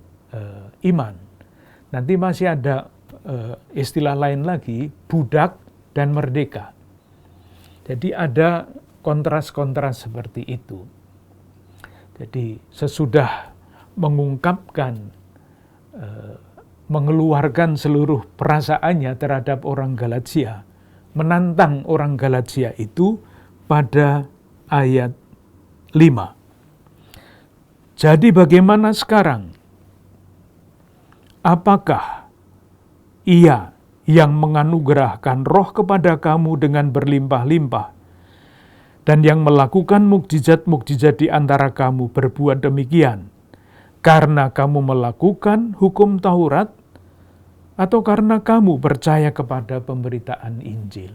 iman. Nanti masih ada istilah lain lagi, budak dan merdeka. Jadi ada kontras-kontras seperti itu. Jadi sesudah mengungkapkan, mengeluarkan seluruh perasaannya terhadap orang Galatia, menantang orang Galatia itu pada ayat 5. Jadi bagaimana sekarang? Apakah Ia yang menganugerahkan roh kepada kamu dengan berlimpah-limpah, dan yang melakukan mukjizat-mukjizat di antara kamu berbuat demikian, karena kamu melakukan hukum Taurat, atau karena kamu percaya kepada pemberitaan Injil?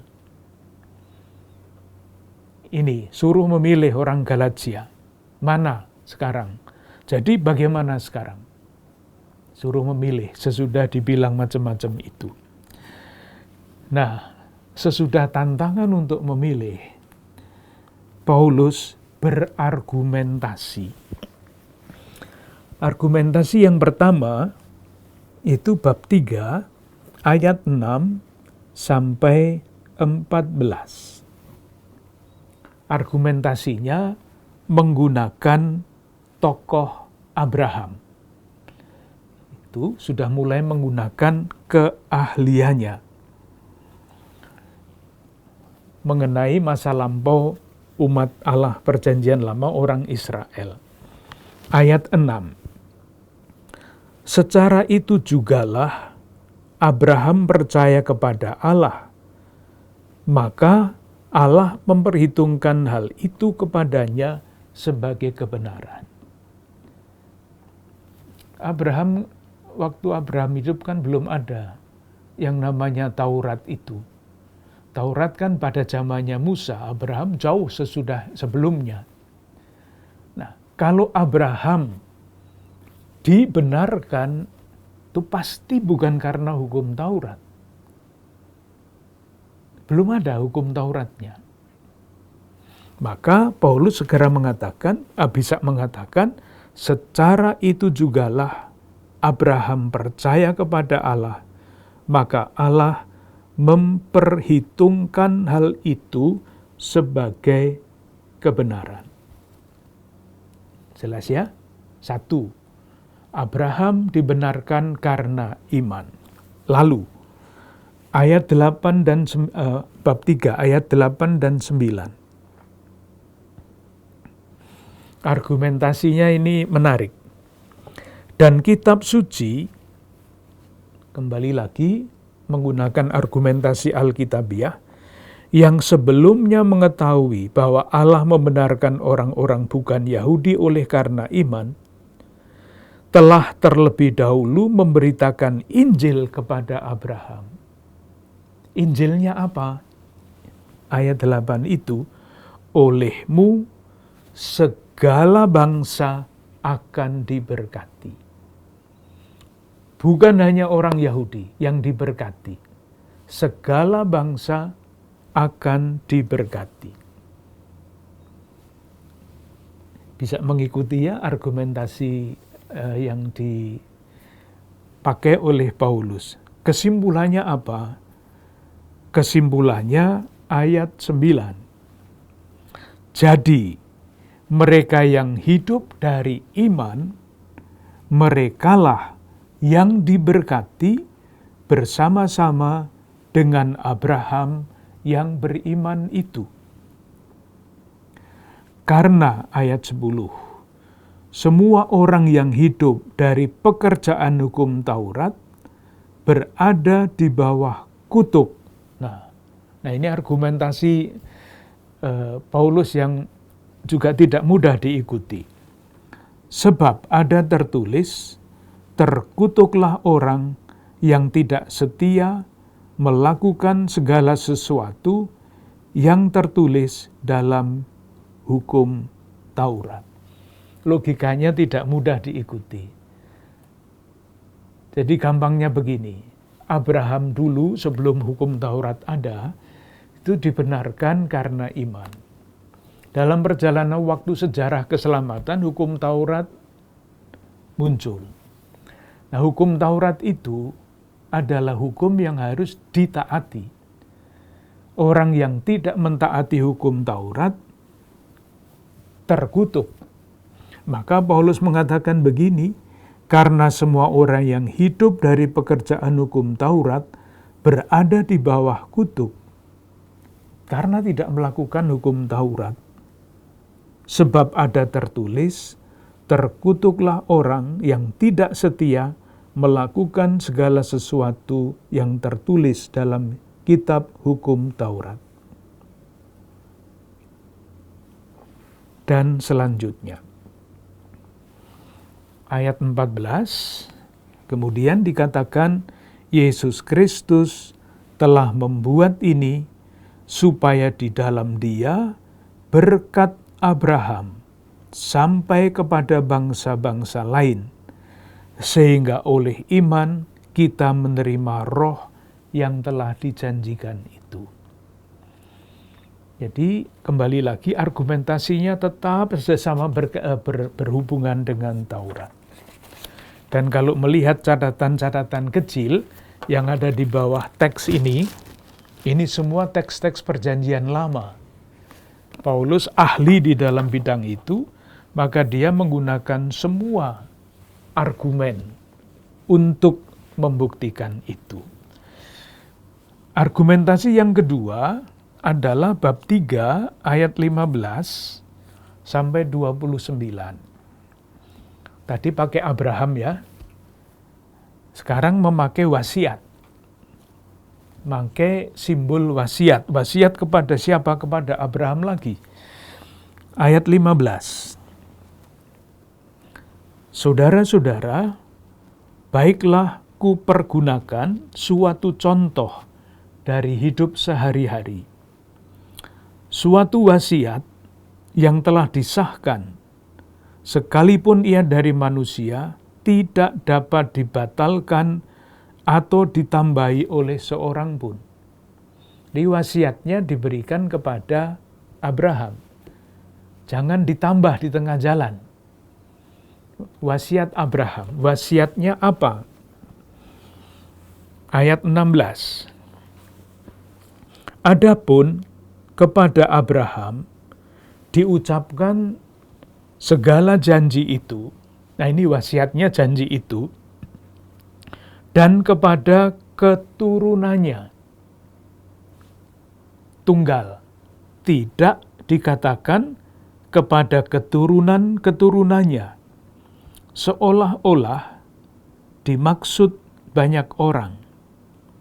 Ini suruh memilih orang Galatia. Mana sekarang? Jadi bagaimana sekarang? Suruh memilih sesudah dibilang macam-macam itu. Nah, sesudah tantangan untuk memilih, Paulus berargumentasi. Argumentasi yang pertama itu bab 3 ayat 6 sampai 14. Argumentasinya menggunakan tokoh Abraham. Itu sudah mulai menggunakan keahliannya mengenai masa lampau umat Allah perjanjian lama orang Israel. Ayat 6. Secara itu jugalah Abraham percaya kepada Allah, maka Allah memperhitungkan hal itu kepadanya sebagai kebenaran. Waktu Abraham hidup kan belum ada yang namanya Taurat itu. Taurat kan pada zamannya Musa, Abraham jauh sebelumnya. Nah, kalau Abraham dibenarkan, itu pasti bukan karena hukum Taurat. Belum ada hukum Tauratnya. Maka Paulus segera bisa mengatakan, secara itu jugalah Abraham percaya kepada Allah, maka Allah memperhitungkan hal itu sebagai kebenaran. Jelas ya? 1. Abraham dibenarkan karena iman. Lalu, ayat 8 dan bab 3 ayat 8 dan 9. Argumentasinya ini menarik. Dan kitab suci, kembali lagi menggunakan argumentasi Alkitabiah, yang sebelumnya mengetahui bahwa Allah membenarkan orang-orang bukan Yahudi oleh karena iman, telah terlebih dahulu memberitakan Injil kepada Abraham. Injilnya apa? Ayat 8 itu, olehmu segala bangsa akan diberkati. Bukan hanya orang Yahudi yang diberkati, segala bangsa akan diberkati. Bisa mengikuti ya argumentasi yang dipakai oleh Paulus. Kesimpulannya apa? Kesimpulannya ayat 9. Jadi, mereka yang hidup dari iman, merekalah yang diberkati bersama-sama dengan Abraham yang beriman itu. Karena ayat 10, semua orang yang hidup dari pekerjaan hukum Taurat berada di bawah kutuk. Nah ini argumentasi Paulus yang juga tidak mudah diikuti. Sebab ada tertulis, terkutuklah orang yang tidak setia melakukan segala sesuatu yang tertulis dalam hukum Taurat. Logikanya tidak mudah diikuti. Jadi gampangnya begini, Abraham dulu sebelum hukum Taurat ada, itu dibenarkan karena iman. Dalam perjalanan waktu sejarah keselamatan, hukum Taurat muncul. Nah, hukum Taurat itu adalah hukum yang harus ditaati. Orang yang tidak mentaati hukum Taurat terkutuk. Maka Paulus mengatakan begini, karena semua orang yang hidup dari pekerjaan hukum Taurat berada di bawah kutuk, karena tidak melakukan hukum Taurat. Sebab ada tertulis, terkutuklah orang yang tidak setia melakukan segala sesuatu yang tertulis dalam kitab hukum Taurat. Dan selanjutnya, ayat 14, kemudian dikatakan Yesus Kristus telah membuat ini supaya di dalam Dia berkat Abraham sampai kepada bangsa-bangsa lain, sehingga oleh iman kita menerima roh yang telah dijanjikan itu. Jadi kembali lagi argumentasinya tetap sesama berhubungan dengan Taurat. Dan kalau melihat catatan-catatan kecil yang ada di bawah teks ini semua teks-teks perjanjian lama. Paulus ahli di dalam bidang itu, maka dia menggunakan semua argumen untuk membuktikan itu. Argumentasi yang kedua adalah bab 3 ayat 15 sampai 29. Tadi pakai Abraham ya. Sekarang memakai wasiat. Mangke simbol wasiat. Wasiat kepada siapa? Kepada Abraham lagi. Ayat 15. Saudara-saudara, baiklah kupergunakan suatu contoh dari hidup sehari-hari. Suatu wasiat yang telah disahkan, sekalipun ia dari manusia, tidak dapat dibatalkan atau ditambahi oleh seorang pun. Di wasiatnya diberikan kepada Abraham. Jangan ditambah di tengah jalan. Wasiat Abraham. Wasiatnya apa? Ayat 16. Adapun kepada Abraham diucapkan segala janji itu. Nah, ini wasiatnya janji itu. Dan kepada keturunannya. Tunggal. Tidak dikatakan kepada keturunan-keturunannya. Seolah-olah dimaksud banyak orang.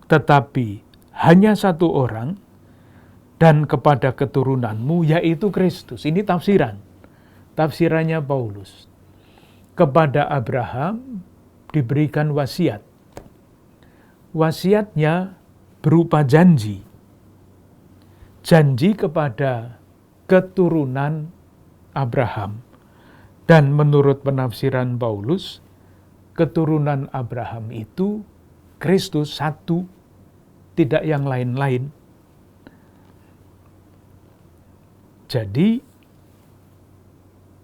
Tetapi hanya satu orang, dan kepada keturunanmu, yaitu Kristus. Ini tafsiran. Tafsirannya Paulus. Kepada Abraham diberikan wasiat. Wasiatnya berupa janji. Janji kepada keturunan Abraham. Dan menurut penafsiran Paulus, keturunan Abraham itu Kristus satu, tidak yang lain-lain. Jadi,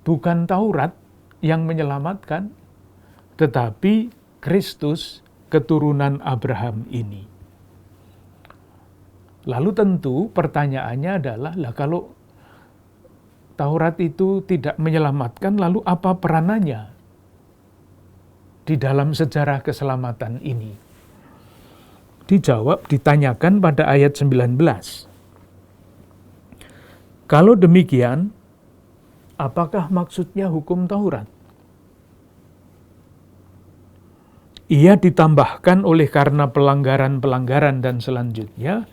bukan Taurat yang menyelamatkan, tetapi Kristus keturunan Abraham ini. Lalu tentu pertanyaannya adalah, kalau Taurat itu tidak menyelamatkan, lalu apa peranannya di dalam sejarah keselamatan ini? Dijawab, ditanyakan pada ayat 19. Kalau demikian, apakah maksudnya hukum Taurat? Ia ditambahkan oleh karena pelanggaran-pelanggaran dan selanjutnya.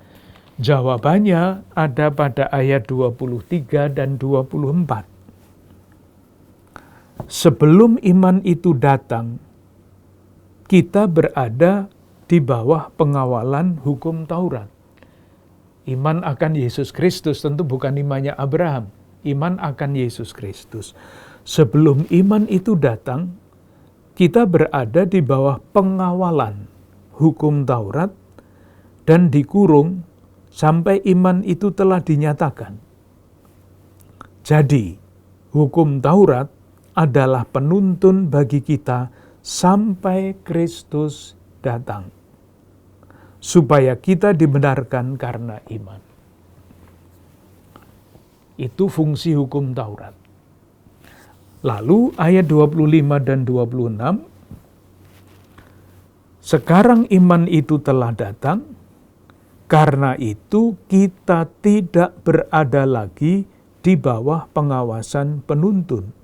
Jawabannya ada pada ayat 23 dan 24. Sebelum iman itu datang, kita berada di bawah pengawalan hukum Taurat. Iman akan Yesus Kristus, tentu bukan imannya Abraham. Iman akan Yesus Kristus. Sebelum iman itu datang, kita berada di bawah pengawalan hukum Taurat dan dikurung sampai iman itu telah dinyatakan. Jadi, hukum Taurat adalah penuntun bagi kita sampai Kristus datang, supaya kita dibenarkan karena iman. Itu fungsi hukum Taurat. Lalu ayat 25 dan 26, sekarang iman itu telah datang, karena itu kita tidak berada lagi di bawah pengawasan penuntun.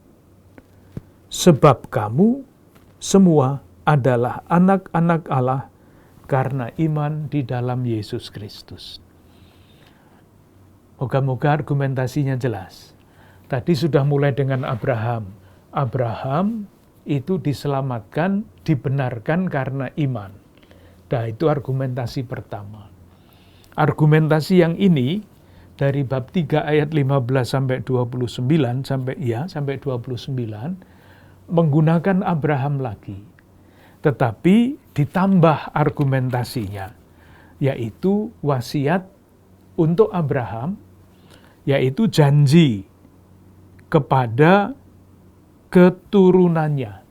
Sebab kamu semua adalah anak-anak Allah karena iman di dalam Yesus Kristus. Moga-moga argumentasinya jelas. Tadi sudah mulai dengan Abraham. Abraham itu diselamatkan, dibenarkan karena iman. Nah, itu argumentasi pertama. Argumentasi yang ini dari bab 3 ayat 15 sampai 29 sampai 29 menggunakan Abraham lagi. Tetapi ditambah argumentasinya, yaitu wasiat untuk Abraham, yaitu janji kepada keturunannya.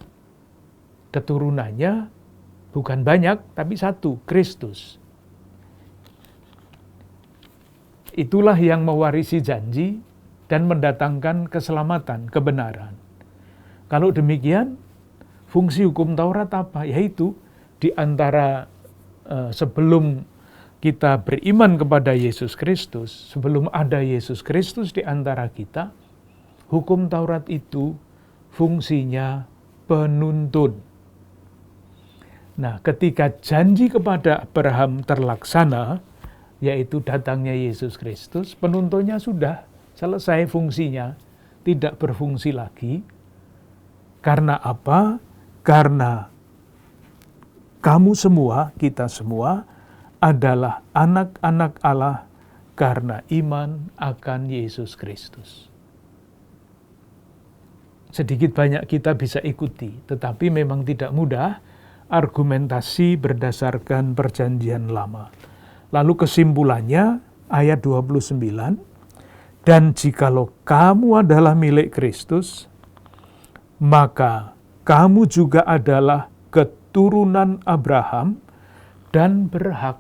Keturunannya bukan banyak, tapi satu, Kristus. Itulah yang mewarisi janji dan mendatangkan keselamatan, kebenaran. Kalau demikian, fungsi hukum Taurat apa? Yaitu di antara sebelum kita beriman kepada Yesus Kristus, sebelum ada Yesus Kristus di antara kita, hukum Taurat itu fungsinya penuntun. Nah, ketika janji kepada Abraham terlaksana, yaitu datangnya Yesus Kristus, penuntunnya sudah selesai fungsinya, tidak berfungsi lagi. Karena apa? Karena kamu semua, kita semua, adalah anak-anak Allah karena iman akan Yesus Kristus. Sedikit banyak kita bisa ikuti, tetapi memang tidak mudah argumentasi berdasarkan perjanjian lama. Lalu kesimpulannya ayat 29, dan jikalau kamu adalah milik Kristus, maka kamu juga adalah keturunan Abraham dan berhak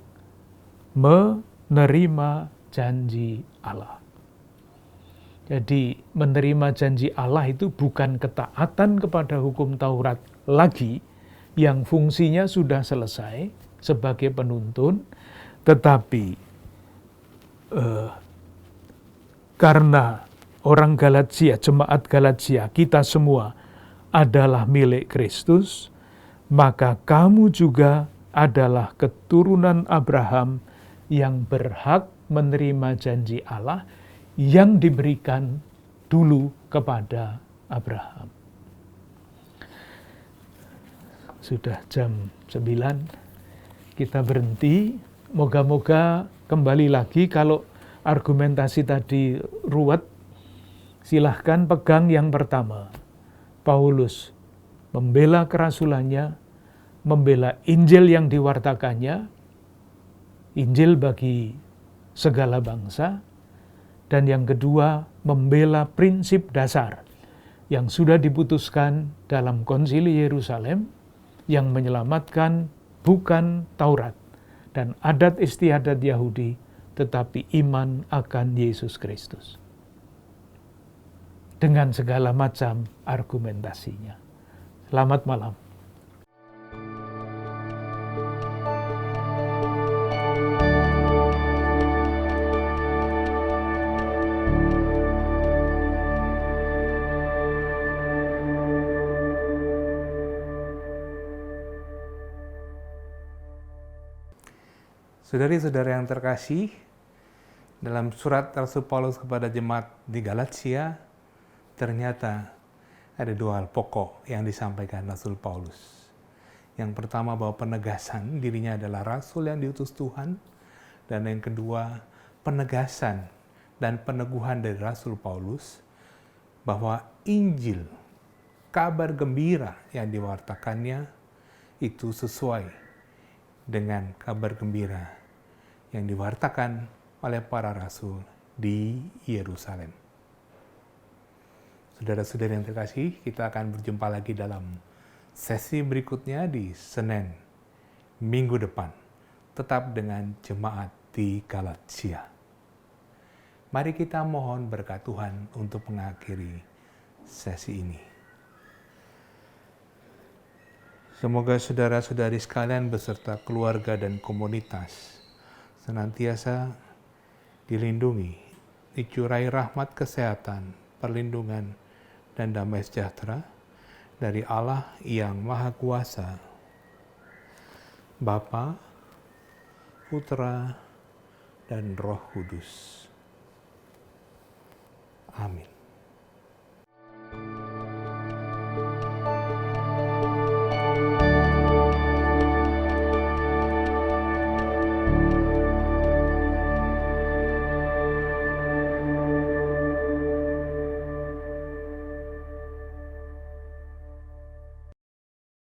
menerima janji Allah. Jadi menerima janji Allah itu bukan ketaatan kepada hukum Taurat lagi, yang fungsinya sudah selesai sebagai penuntun, tetapi karena orang Galatia, jemaat Galatia, kita semua adalah milik Kristus, maka kamu juga adalah keturunan Abraham yang berhak menerima janji Allah yang diberikan dulu kepada Abraham. Sudah jam 9, kita berhenti. Moga-moga kembali lagi, kalau argumentasi tadi ruwet, silahkan pegang yang pertama. Paulus membela kerasulannya, membela Injil yang diwartakannya, Injil bagi segala bangsa, dan yang kedua membela prinsip dasar yang sudah diputuskan dalam Konsili Yerusalem, yang menyelamatkan bukan Taurat dan adat istiadat Yahudi, tetapi iman akan Yesus Kristus. Dengan segala macam argumentasinya. Selamat malam. Saudari-saudara yang terkasih, dalam surat Rasul Paulus kepada jemaat di Galatia, ternyata ada dua hal pokok yang disampaikan Rasul Paulus. Yang pertama, bahwa penegasan dirinya adalah Rasul yang diutus Tuhan, dan yang kedua, penegasan dan peneguhan dari Rasul Paulus bahwa Injil, kabar gembira yang diwartakannya, itu sesuai dengan kabar gembira yang diwartakan oleh para rasul di Yerusalem. Saudara-saudara yang terkasih, kita akan berjumpa lagi dalam sesi berikutnya di Senin minggu depan, tetap dengan jemaat di Galatia. Mari kita mohon berkat Tuhan untuk mengakhiri sesi ini. Semoga saudara-saudari sekalian beserta keluarga dan komunitas senantiasa dilindungi, dicurai rahmat kesehatan, perlindungan, dan damai sejahtera dari Allah yang Maha Kuasa, Bapa, Putra, dan Roh Kudus. Amin.